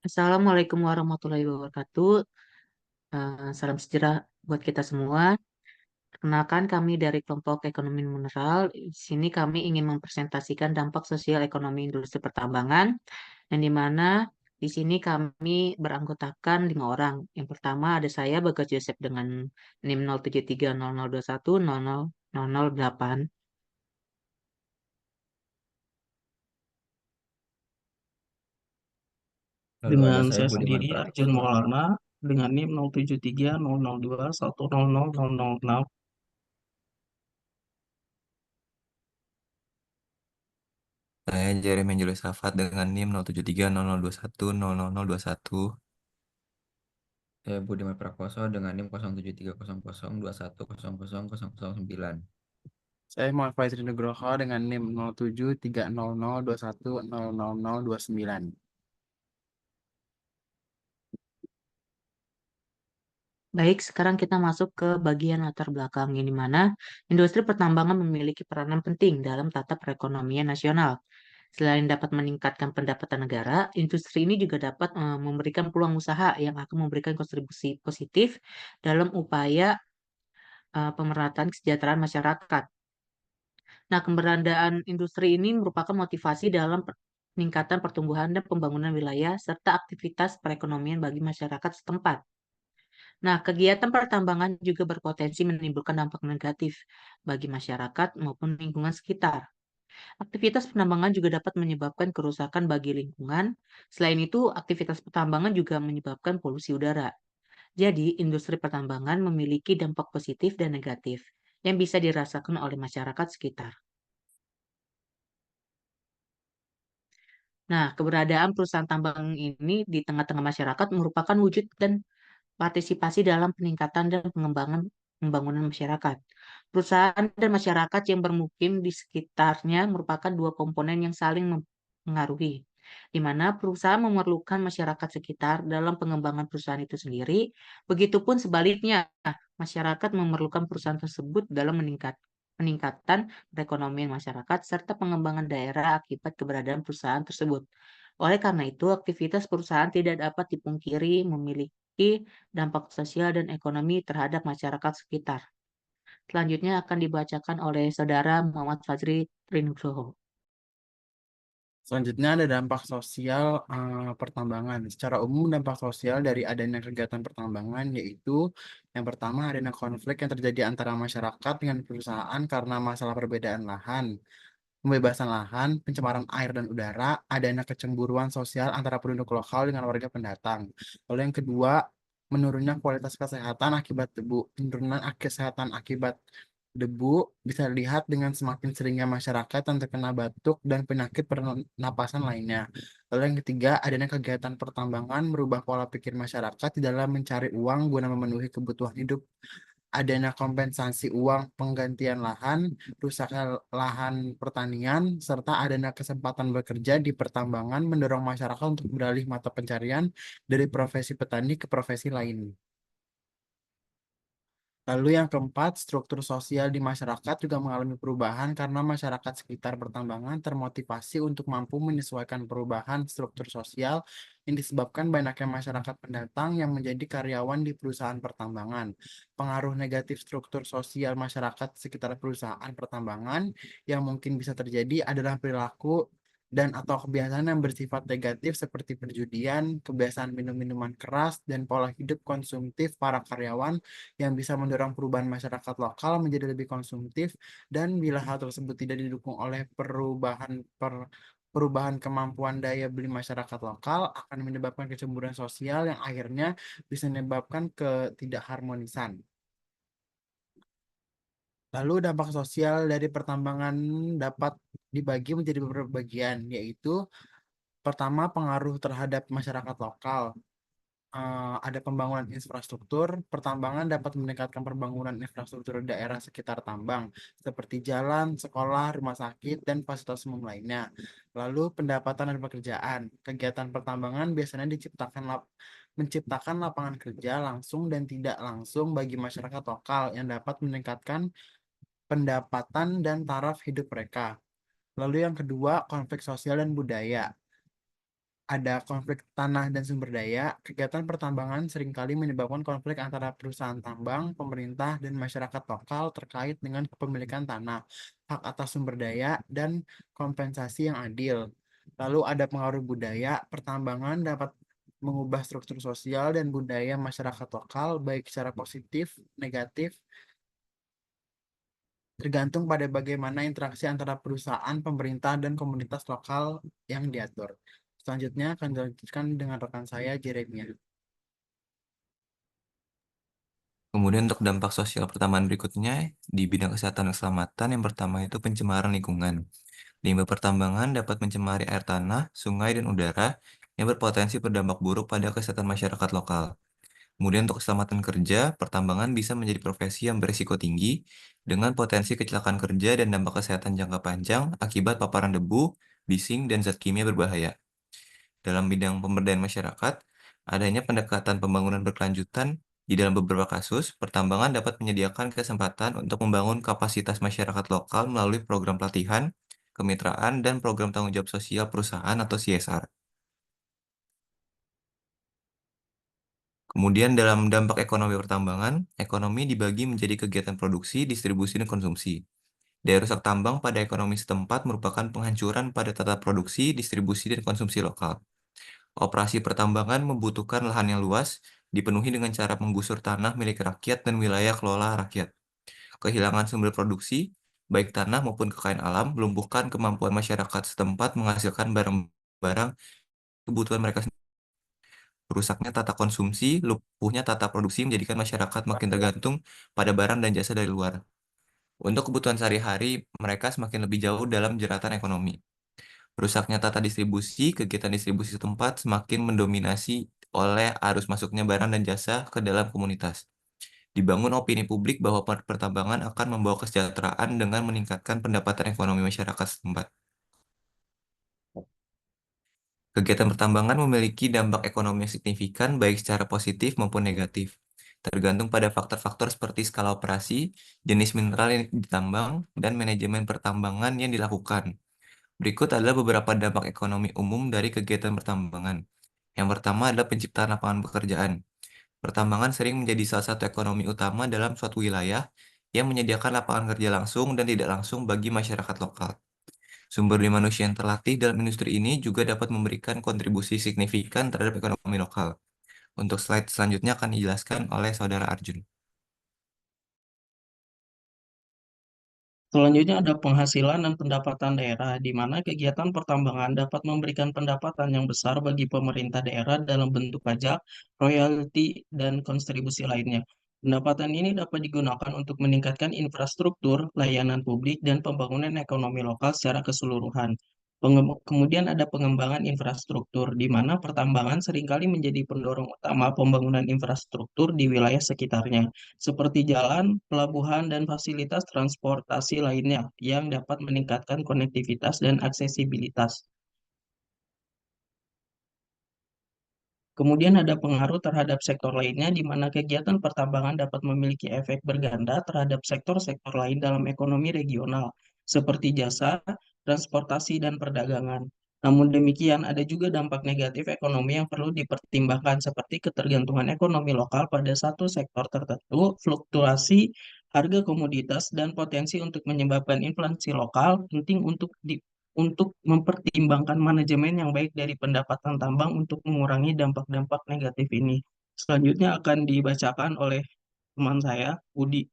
Assalamualaikum warahmatullahi wabarakatuh. Salam sejahtera buat kita semua. Perkenalkan kami dari kelompok ekonomi mineral. Di sini kami ingin mempresentasikan dampak sosial ekonomi industri pertambangan, yang di mana di sini kami beranggotakan 5 orang. Yang pertama ada saya, Bagas Joseph dengan NIM 073000210008. Lalu ada Dengan saya saya Budiman sendiri Arjun Prakoso. Maulana dengan NIM 073002100006. Saya Jeremy Julius Safat dengan NIM 073000210021. Saya Budiman Prakoso dengan NIM 073000210009. Saya Muhammad Faizri Nugroho dengan NIM 073002100029. Baik, sekarang kita masuk ke bagian latar belakang, ini mana industri pertambangan memiliki peranan penting dalam tata perekonomian nasional. Selain dapat meningkatkan pendapatan negara, industri ini juga dapat memberikan peluang usaha yang akan memberikan kontribusi positif dalam upaya pemerataan kesejahteraan masyarakat. Nah, keberadaan industri ini merupakan motivasi dalam peningkatan pertumbuhan dan pembangunan wilayah serta aktivitas perekonomian bagi masyarakat setempat. Nah, kegiatan pertambangan juga berpotensi menimbulkan dampak negatif bagi masyarakat maupun lingkungan sekitar. Aktivitas penambangan juga dapat menyebabkan kerusakan bagi lingkungan. Selain itu, aktivitas pertambangan juga menyebabkan polusi udara. Jadi, industri pertambangan memiliki dampak positif dan negatif yang bisa dirasakan oleh masyarakat sekitar. Nah, keberadaan perusahaan tambang ini di tengah-tengah masyarakat merupakan wujud dan partisipasi dalam peningkatan dan pengembangan pembangunan masyarakat. Perusahaan dan masyarakat yang bermukim di sekitarnya merupakan dua komponen yang saling mempengaruhi, di mana perusahaan memerlukan masyarakat sekitar dalam pengembangan perusahaan itu sendiri, begitupun sebaliknya, masyarakat memerlukan perusahaan tersebut dalam peningkatan perekonomian masyarakat serta pengembangan daerah akibat keberadaan perusahaan tersebut. Oleh karena itu, aktivitas perusahaan tidak dapat dipungkiri memiliki dampak sosial dan ekonomi terhadap masyarakat sekitar. Selanjutnya akan dibacakan oleh Saudara Muhammad Fazri Trinugroho. Selanjutnya ada dampak sosial pertambangan. Secara umum dampak sosial dari adanya kegiatan pertambangan yaitu yang pertama adanya konflik yang terjadi antara masyarakat dengan perusahaan karena masalah perbedaan lahan, pembebasan lahan, pencemaran air dan udara, adanya kecemburuan sosial antara penduduk lokal dengan warga pendatang. Lalu yang kedua, menurunnya kualitas kesehatan akibat debu. Penurunan kesehatan akibat debu bisa dilihat dengan semakin seringnya masyarakat yang terkena batuk dan penyakit pernapasan lainnya. Lalu yang ketiga, adanya kegiatan pertambangan merubah pola pikir masyarakat di dalam mencari uang guna memenuhi kebutuhan hidup, adanya kompensasi uang penggantian lahan, rusaknya lahan pertanian, serta adanya kesempatan bekerja di pertambangan mendorong masyarakat untuk beralih mata pencarian dari profesi petani ke profesi lain. Lalu yang keempat, struktur sosial di masyarakat juga mengalami perubahan karena masyarakat sekitar pertambangan termotivasi untuk mampu menyesuaikan perubahan struktur sosial yang disebabkan banyaknya masyarakat pendatang yang menjadi karyawan di perusahaan pertambangan. Pengaruh negatif struktur sosial masyarakat sekitar perusahaan pertambangan yang mungkin bisa terjadi adalah perilaku dan atau kebiasaan yang bersifat negatif seperti perjudian, kebiasaan minum minuman keras, dan pola hidup konsumtif para karyawan yang bisa mendorong perubahan masyarakat lokal menjadi lebih konsumtif, dan bila hal tersebut tidak didukung oleh perubahan kemampuan daya beli masyarakat lokal akan menyebabkan kecemburuan sosial yang akhirnya bisa menyebabkan ketidakharmonisan. Lalu dampak sosial dari pertambangan dapat dibagi menjadi beberapa bagian, yaitu pertama pengaruh terhadap masyarakat lokal. Ada pembangunan infrastruktur, pertambangan dapat meningkatkan pembangunan infrastruktur daerah sekitar tambang, seperti jalan, sekolah, rumah sakit, dan fasilitas umum lainnya. Lalu pendapatan dan pekerjaan. Kegiatan pertambangan biasanya menciptakan lapangan kerja langsung dan tidak langsung bagi masyarakat lokal yang dapat meningkatkan pendapatan dan taraf hidup mereka. Lalu yang kedua, konflik sosial dan budaya. ada konflik tanah dan sumber daya, kegiatan pertambangan seringkali menyebabkan konflik antara perusahaan tambang, pemerintah, dan masyarakat lokal terkait dengan kepemilikan tanah, hak atas sumber daya, dan kompensasi yang adil. Lalu ada pengaruh budaya, pertambangan dapat mengubah struktur sosial dan budaya masyarakat lokal, baik secara positif, negatif, tergantung pada bagaimana interaksi antara perusahaan, pemerintah, dan komunitas lokal yang diatur. Selanjutnya akan dilanjutkan dengan rekan saya, Jeremia. Kemudian untuk dampak sosial pertambangan berikutnya di bidang kesehatan dan keselamatan, yang pertama itu pencemaran lingkungan. Limbah pertambangan dapat mencemari air tanah, sungai, dan udara yang berpotensi berdampak buruk pada kesehatan masyarakat lokal. Kemudian untuk keselamatan kerja, pertambangan bisa menjadi profesi yang berisiko tinggi dengan potensi kecelakaan kerja dan dampak kesehatan jangka panjang akibat paparan debu, bising, dan zat kimia berbahaya. Dalam bidang pemberdayaan masyarakat, adanya pendekatan pembangunan berkelanjutan di dalam beberapa kasus, pertambangan dapat menyediakan kesempatan untuk membangun kapasitas masyarakat lokal melalui program pelatihan, kemitraan, dan program tanggung jawab sosial perusahaan atau CSR. Kemudian dalam dampak ekonomi pertambangan, ekonomi dibagi menjadi kegiatan produksi, distribusi, dan konsumsi. Daya rusak tambang pada ekonomi setempat merupakan penghancuran pada tata produksi, distribusi, dan konsumsi lokal. Operasi pertambangan membutuhkan lahan yang luas, dipenuhi dengan cara menggusur tanah milik rakyat dan wilayah kelola rakyat. Kehilangan sumber produksi, baik tanah maupun kekayaan alam, melumpuhkan kemampuan masyarakat setempat menghasilkan barang-barang kebutuhan mereka sendiri. Rusaknya tata konsumsi, lumpuhnya tata produksi menjadikan masyarakat makin tergantung pada barang dan jasa dari luar. Untuk kebutuhan sehari-hari, mereka semakin lebih jauh dalam jeratan ekonomi. Rusaknya tata distribusi, kegiatan distribusi setempat semakin mendominasi oleh arus masuknya barang dan jasa ke dalam komunitas. Dibangun opini publik bahwa pertambangan akan membawa kesejahteraan dengan meningkatkan pendapatan ekonomi masyarakat setempat. Kegiatan pertambangan memiliki dampak ekonomi yang signifikan baik secara positif maupun negatif, tergantung pada faktor-faktor seperti skala operasi, jenis mineral yang ditambang, dan manajemen pertambangan yang dilakukan. Berikut adalah beberapa dampak ekonomi umum dari kegiatan pertambangan. Yang pertama adalah penciptaan lapangan pekerjaan. Pertambangan sering menjadi salah satu ekonomi utama dalam suatu wilayah yang menyediakan lapangan kerja langsung dan tidak langsung bagi masyarakat lokal. Sumber daya manusia yang terlatih dalam industri ini juga dapat memberikan kontribusi signifikan terhadap ekonomi lokal. Untuk slide selanjutnya akan dijelaskan oleh Saudara Arjun. Selanjutnya ada penghasilan dan pendapatan daerah, di mana kegiatan pertambangan dapat memberikan pendapatan yang besar bagi pemerintah daerah dalam bentuk pajak, royalti, dan kontribusi lainnya. Pendapatan ini dapat digunakan untuk meningkatkan infrastruktur, layanan publik, dan pembangunan ekonomi lokal secara keseluruhan. Kemudian ada pengembangan infrastruktur, di mana pertambangan seringkali menjadi pendorong utama pembangunan infrastruktur di wilayah sekitarnya seperti jalan, pelabuhan, dan fasilitas transportasi lainnya yang dapat meningkatkan konektivitas dan aksesibilitas. Kemudian ada pengaruh terhadap sektor lainnya, di mana kegiatan pertambangan dapat memiliki efek berganda terhadap sektor-sektor lain dalam ekonomi regional, seperti jasa, transportasi, dan perdagangan. Namun demikian, ada juga dampak negatif ekonomi yang perlu dipertimbangkan, seperti ketergantungan ekonomi lokal pada satu sektor tertentu, fluktuasi harga komoditas, dan potensi untuk menyebabkan inflasi lokal. Penting untuk mempertimbangkan manajemen yang baik dari pendapatan tambang untuk mengurangi dampak-dampak negatif ini. Selanjutnya akan dibacakan oleh teman saya, Budi.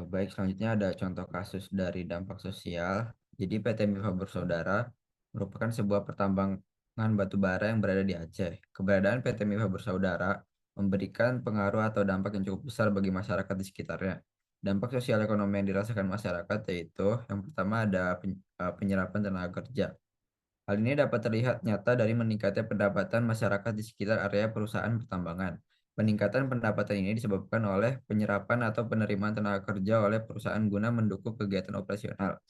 Baik, selanjutnya ada contoh kasus dari dampak sosial. Jadi PT Mifa Bersaudara merupakan sebuah pertambangan batu bara yang berada di Aceh. Keberadaan PT Mifa Bersaudara memberikan pengaruh atau dampak yang cukup besar bagi masyarakat di sekitarnya. Dampak sosial ekonomi yang dirasakan masyarakat yaitu yang pertama ada penyerapan tenaga kerja. Hal ini dapat terlihat nyata dari meningkatnya pendapatan masyarakat di sekitar area perusahaan pertambangan. Peningkatan pendapatan ini disebabkan oleh penyerapan atau penerimaan tenaga kerja oleh perusahaan guna mendukung kegiatan operasional.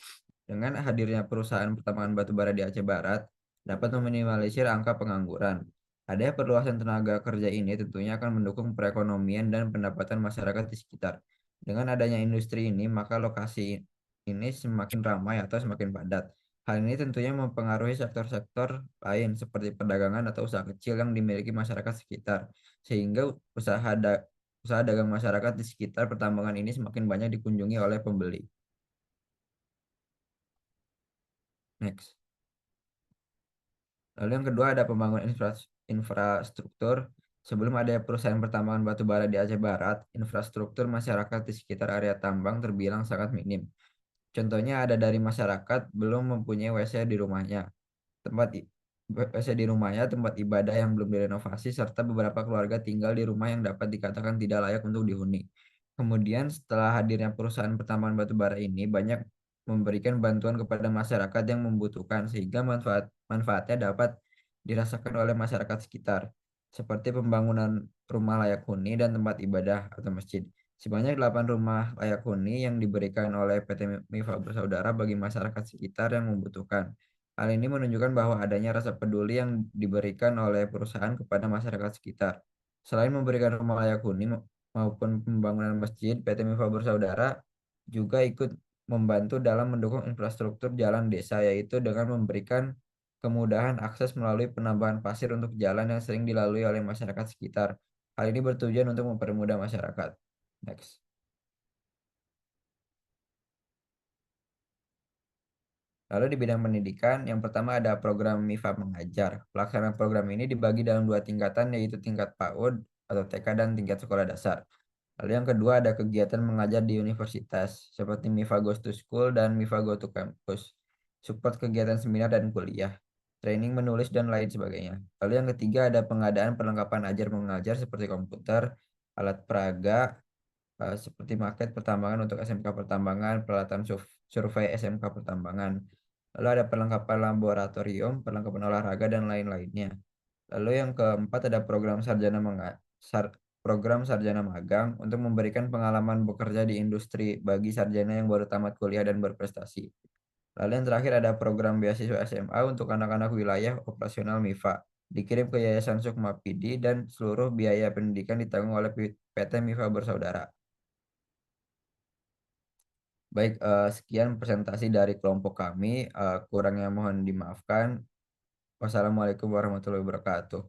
Dengan hadirnya perusahaan pertambangan batubara di Aceh Barat, dapat meminimalisir angka pengangguran. Adanya perluasan tenaga kerja ini tentunya akan mendukung perekonomian dan pendapatan masyarakat di sekitar. Dengan adanya industri ini, maka lokasi ini semakin ramai atau semakin padat. Hal ini tentunya mempengaruhi sektor-sektor lain seperti perdagangan atau usaha kecil yang dimiliki masyarakat sekitar, sehingga usaha dagang masyarakat di sekitar pertambangan ini semakin banyak dikunjungi oleh pembeli. Next. Lalu yang kedua ada pembangunan infrastruktur. Sebelum ada perusahaan pertambangan batu bara di Aceh Barat, infrastruktur masyarakat di sekitar area tambang terbilang sangat minim. Contohnya ada dari masyarakat belum mempunyai WC di rumahnya, WC di rumahnya, tempat ibadah yang belum direnovasi, serta beberapa keluarga tinggal di rumah yang dapat dikatakan tidak layak untuk dihuni. Kemudian setelah hadirnya perusahaan pertambangan batu bara ini banyak memberikan bantuan kepada masyarakat yang membutuhkan sehingga manfaatnya dapat dirasakan oleh masyarakat sekitar, seperti pembangunan rumah layak huni dan tempat ibadah atau masjid. Sebanyak 8 rumah layak huni yang diberikan oleh PT Mifa Bersaudara bagi masyarakat sekitar yang membutuhkan. Hal ini menunjukkan bahwa adanya rasa peduli yang diberikan oleh perusahaan kepada masyarakat sekitar. Selain memberikan rumah layak huni maupun pembangunan masjid, PT Mifa Bersaudara juga ikut membantu dalam mendukung infrastruktur jalan desa, yaitu dengan memberikan kemudahan akses melalui penambahan pasir untuk jalan yang sering dilalui oleh masyarakat sekitar. Hal ini bertujuan untuk mempermudah masyarakat. Next. Lalu di bidang pendidikan, yang pertama ada program MIFA Mengajar. Pelaksanaan program ini dibagi dalam 2 tingkatan, yaitu tingkat PAUD atau TK dan tingkat sekolah dasar. Lalu yang kedua ada kegiatan mengajar di universitas, seperti MIFA Goes to School dan MIFA Go to Campus. Support kegiatan seminar dan kuliah, training menulis dan lain sebagainya. Lalu yang ketiga ada pengadaan perlengkapan ajar mengajar seperti komputer, alat peraga, seperti market pertambangan untuk SMK pertambangan, peralatan survei SMK pertambangan. Lalu ada perlengkapan laboratorium, perlengkapan olahraga, dan lain-lainnya. Lalu yang keempat ada program sarjana magang untuk memberikan pengalaman bekerja di industri bagi sarjana yang baru tamat kuliah dan berprestasi. Lalu yang terakhir ada program beasiswa SMA untuk anak-anak wilayah operasional MIFA. Dikirim ke Yayasan Sukma Pidi dan seluruh biaya pendidikan ditanggung oleh PT MIFA Bersaudara. Baik, sekian presentasi dari kelompok kami. Kurangnya mohon dimaafkan. Wassalamualaikum warahmatullahi wabarakatuh.